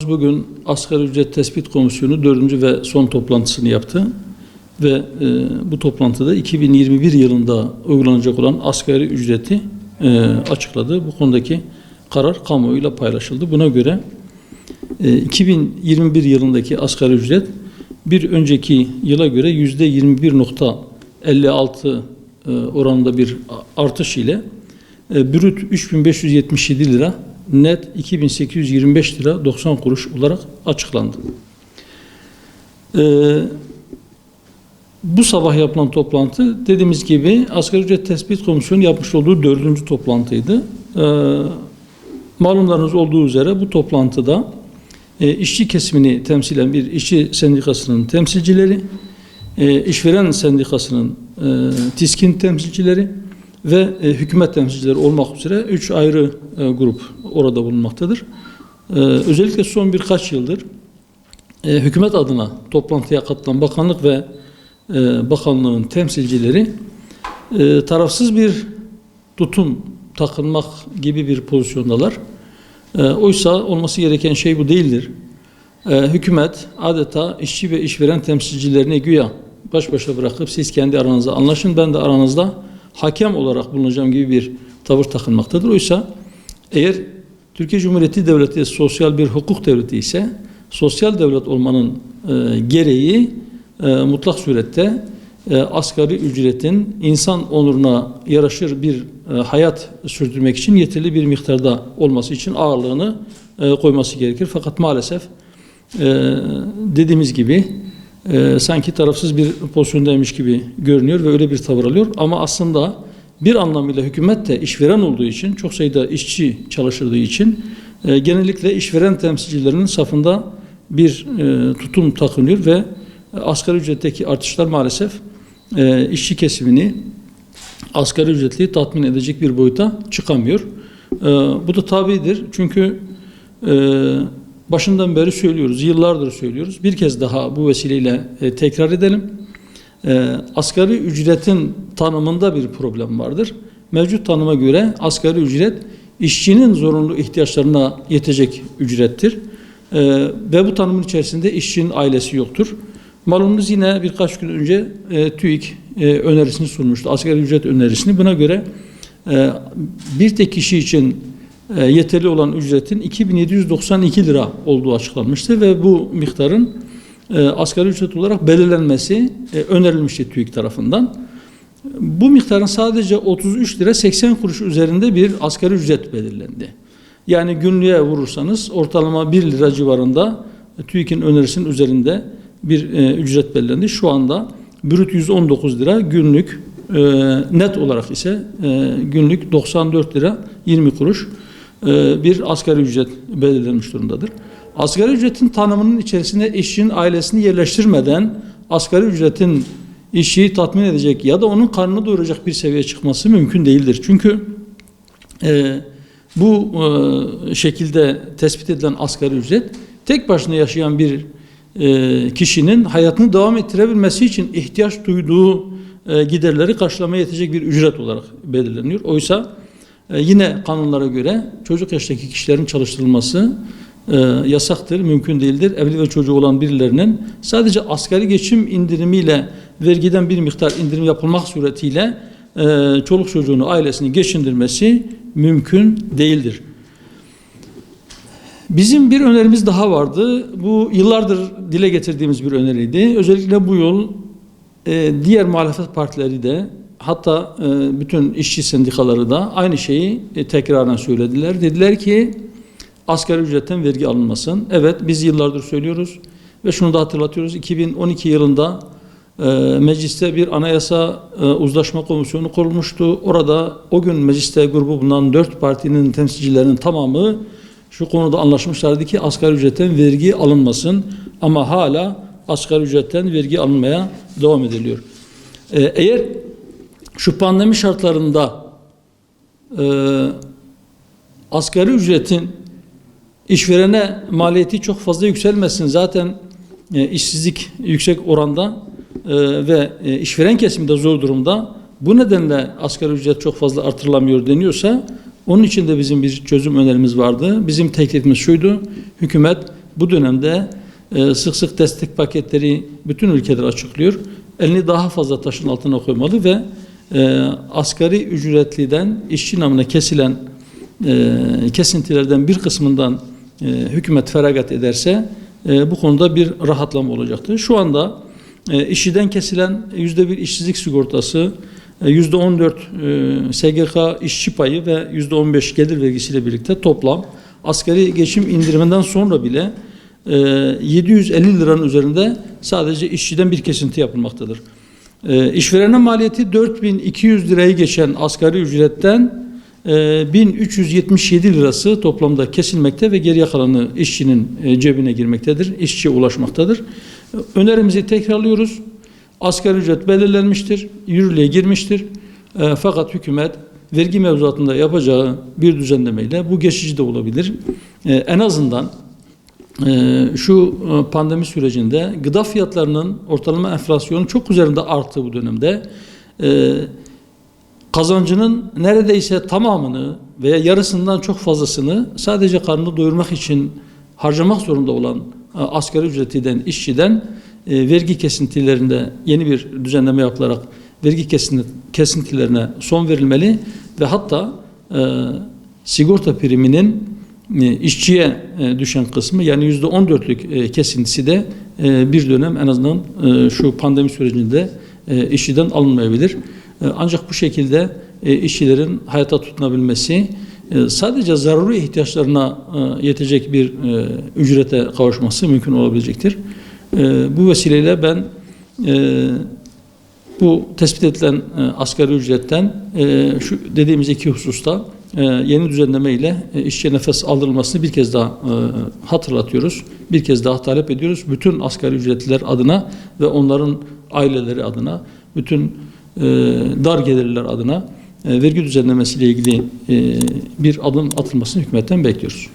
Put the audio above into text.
Bakanlığımız bugün Asgari Ücret Tespit Komisyonu 4. ve son toplantısını yaptı. Ve bu toplantıda 2021 yılında uygulanacak olan asgari ücreti açıkladı. Bu konudaki karar kamuoyuyla paylaşıldı. Buna göre 2021 yılındaki asgari ücret bir önceki yıla göre %21,56 oranında bir artış ile brüt 3.577 lira, net 2.825 lira 90 kuruş olarak açıklandı. Bu sabah yapılan toplantı dediğimiz gibi Asgari Ücret Tespit Komisyonu yapmış olduğu 4. toplantıydı. Malumlarınız olduğu üzere bu toplantıda işçi kesimini temsilen bir işçi sendikasının temsilcileri, işveren sendikasının TİSK'in temsilcileri ve hükümet temsilcileri olmak üzere 3 ayrı grup orada bulunmaktadır. Özellikle son birkaç yıldır hükümet adına toplantıya katılan bakanlık ve bakanlığın temsilcileri tarafsız bir tutum takınmak gibi bir pozisyondalar. Oysa olması gereken şey bu değildir. Hükümet adeta işçi ve işveren temsilcilerini güya baş başa bırakıp siz kendi aranızda anlaşın, ben de aranızda hakem olarak bulunacağım gibi bir tavır takınmaktadır. Oysa eğer Türkiye Cumhuriyeti Devleti sosyal bir hukuk devleti ise sosyal devlet olmanın gereği mutlak surette asgari ücretin insan onuruna yaraşır bir hayat sürdürmek için yeterli bir miktarda olması için ağırlığını koyması gerekir. Fakat maalesef dediğimiz gibi sanki tarafsız bir pozisyondaymış gibi görünüyor ve öyle bir tavır alıyor. Ama aslında bir anlamıyla hükümet de işveren olduğu için, çok sayıda işçi çalıştırdığı için genellikle işveren temsilcilerinin safında bir tutum takınıyor ve asgari ücretteki artışlar maalesef işçi kesimini asgari ücretli tatmin edecek bir boyuta çıkamıyor. Bu da tabidir. Çünkü başından beri söylüyoruz, yıllardır söylüyoruz. Bir kez daha bu vesileyle tekrar edelim. Asgari ücretin tanımında bir problem vardır. Mevcut tanıma göre asgari ücret işçinin zorunlu ihtiyaçlarına yetecek ücrettir. Ve bu tanımın içerisinde işçinin ailesi yoktur. Malumunuz yine birkaç gün önce TÜİK önerisini sunmuştu, asgari ücret önerisini. Buna göre bir tek kişi için yeterli olan ücretin 2.792 lira olduğu açıklanmıştı ve bu miktarın asgari ücret olarak belirlenmesi önerilmişti TÜİK tarafından. Bu miktarın sadece 33 lira 80 kuruş üzerinde bir asgari ücret belirlendi. Yani günlüğe vurursanız ortalama 1 lira civarında TÜİK'in önerisinin üzerinde bir ücret belirlendi. Şu anda brüt 119 lira, günlük net olarak ise günlük 94 lira 20 kuruş bir asgari ücret belirlenmiş durumdadır. Asgari ücretin tanımının içerisine işçinin ailesini yerleştirmeden asgari ücretin işçiyi tatmin edecek ya da onun karnını doyuracak bir seviyeye çıkması mümkün değildir. Çünkü bu şekilde tespit edilen asgari ücret tek başına yaşayan bir kişinin hayatını devam ettirebilmesi için ihtiyaç duyduğu giderleri karşılamaya yetecek bir ücret olarak belirleniyor. Oysa yine kanunlara göre çocuk yaştaki kişilerin çalıştırılması yasaktır, mümkün değildir. Evli ve çocuğu olan birilerinin sadece asgari geçim indirimiyle vergiden bir miktar indirim yapılmak suretiyle çoluk çocuğunu, ailesini geçindirmesi mümkün değildir. Bizim bir önerimiz daha vardı. Bu yıllardır dile getirdiğimiz bir öneriydi. Özellikle bu yıl diğer muhalefet partileri de hatta bütün işçi sendikaları da aynı şeyi tekrardan söylediler. Dediler ki asgari ücretten vergi alınmasın. Evet, biz yıllardır söylüyoruz ve şunu da hatırlatıyoruz. 2012 yılında mecliste bir anayasa uzlaşma komisyonu kurulmuştu. Orada o gün mecliste grubu bulunan 4 partinin temsilcilerinin tamamı şu konuda anlaşmışlardı ki asgari ücretten vergi alınmasın. Ama hala asgari ücretten vergi alınmaya devam ediliyor. Eğer şu pandemi şartlarında asgari ücretin işverene maliyeti çok fazla yükselmesin. Zaten işsizlik yüksek oranda ve işveren kesimde zor durumda. Bu nedenle asgari ücret çok fazla artırılamıyor deniyorsa onun için de bizim bir çözüm önerimiz vardı. Bizim teklifimiz şuydu: hükümet bu dönemde sık sık destek paketleri bütün ülkeler açıklıyor. Elini daha fazla taşın altına koymalı ve asgari ücretliden işçi namına kesilen kesintilerden bir kısmından hükümet feragat ederse bu konuda bir rahatlama olacaktır. Şu anda işçiden kesilen %1 işsizlik sigortası, %14 SGK işçi payı ve %15 gelir vergisiyle birlikte toplam asgari geçim indiriminden sonra bile 750 liranın üzerinde sadece işçiden bir kesinti yapılmaktadır. İşverene maliyeti 4200 lirayı geçen asgari ücretten 1377 lirası toplamda kesilmekte ve geriye kalanı işçinin cebine girmektedir, işçiye ulaşmaktadır. Önerimizi tekrarlıyoruz. Asgari ücret belirlenmiştir, yürürlüğe girmiştir. Fakat hükümet vergi mevzuatında yapacağı bir düzenlemeyle bu geçici de olabilir. En azından şu pandemi sürecinde gıda fiyatlarının ortalama enflasyonu çok üzerinde arttığı bu dönemde kazancının neredeyse tamamını veya yarısından çok fazlasını sadece karnını doyurmak için harcamak zorunda olan asgari ücretliden, işçiden vergi kesintilerinde yeni bir düzenleme yapılarak vergi kesintilerine son verilmeli ve hatta sigorta priminin işçiye düşen kısmı yani %14'lük kesintisi de bir dönem en azından şu pandemi sürecinde işçiden alınmayabilir. Ancak bu şekilde işçilerin hayata tutunabilmesi sadece zaruri ihtiyaçlarına yetecek bir ücrete kavuşması mümkün olabilecektir. Bu vesileyle ben bu tespit edilen asgari ücretten şu dediğimiz iki hususta yeni düzenleme ile işçiye nefes aldırılmasını bir kez daha hatırlatıyoruz. Bir kez daha talep ediyoruz. Bütün asgari ücretliler adına ve onların aileleri adına, bütün dar gelirliler adına vergi düzenlemesiyle ilgili bir adım atılmasını hükümetten bekliyoruz.